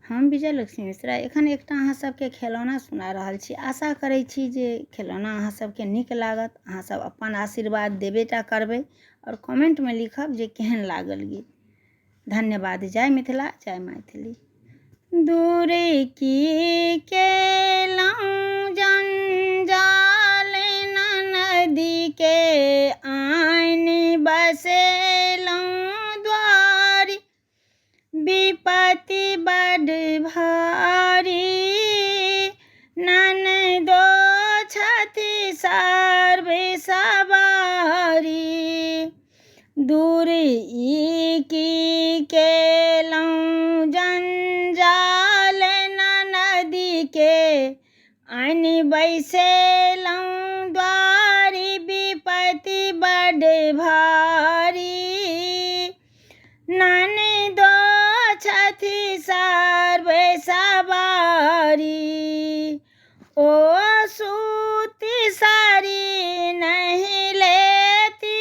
हम विजय लक्ष्मी मिश्रा एखन एकटा अहाँ सबके खिलौना सुना रहल छी। आशा करै छी जे खिलौना अहाँ सबके नीक लागत। अहाँ सब अपन आशीर्वाद देबेटा करबै और कमेंट में लिखब जे केहन लागल गीत। धन्यवाद। जय मिथिला, जय मैथिली। दूर की केलहुँ जंजाल नदी के आनि बसेलहुँ द्वारी, विपत्ति बड़ भारी ननदो छथि सर्वे सवारी। दूर ई की केलहुँ जंजाल नदी के आनि बैसेलहुँ द्वारी, विपत्ति बड़ भारी ननदो छथि सर्वे सवारी। ओ सूती साड़ी नहीं लेती,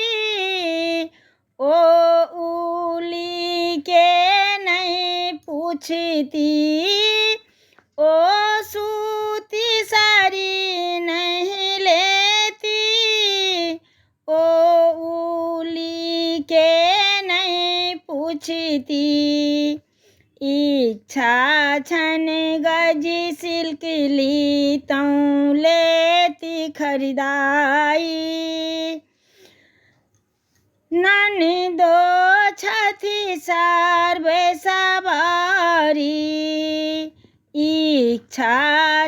ओ उली के नहीं पूछती, ओ सूती साड़ी नहीं लेती, ओ उली के नहीं पूछती। इच्छा छन गजी सिल्क लीतों लेती खरीदाई, ननदो छथि सर्वे सवारी। इच्छा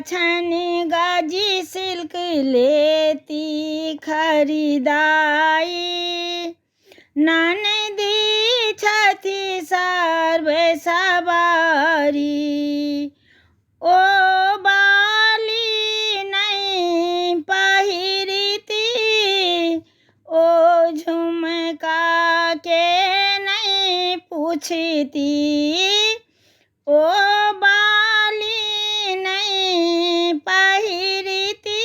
छन गजी सिल्क लेती खरीदाई, ननदी छथि सर्वे सवारी। ओ बाली नहीं पहिरती, ओ झुमका के नहीं पूछती, ओ बाली नहीं पहिरती,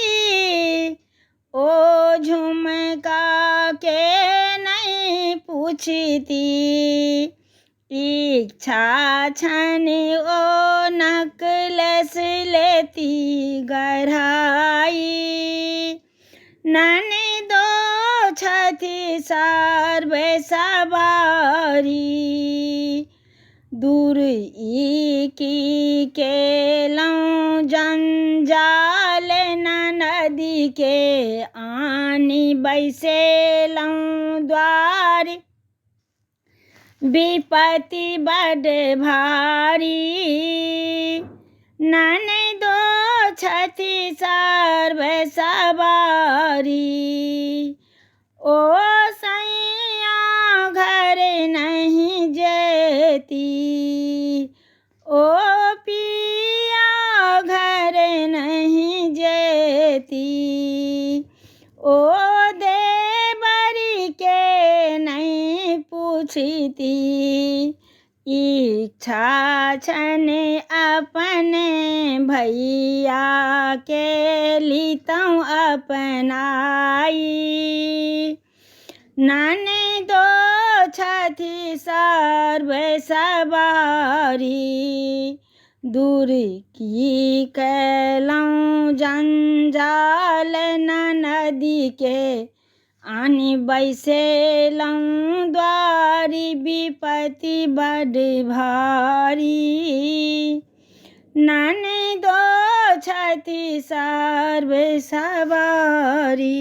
ओ झुमका के नहीं पूछती। इच्छा छन ओ नकलेस लेती गढ़ाई, ननदो छथि सर्वे सवारी। दूर ई की केलहुँ जंजाल नदी के आनि बैसेलहुँ द्वारी, विपत्ति बड़ भारी ननदो छथि सर्वे सवारी। ओ सैया घर नहीं जेती, ओ पिया घर नहीं जेती, ओ देवरी के नहीं पूछती। इच्छा छन अपने भैया के लीतों अपनाई, ननदो छथि सर्वे सवारी। दूर की केलहुँ जंजाल नदी के आनि बैसेलहुँ द्वारी, विपत्ति बड़ भारी ननदो छथि सर्वे सवारी।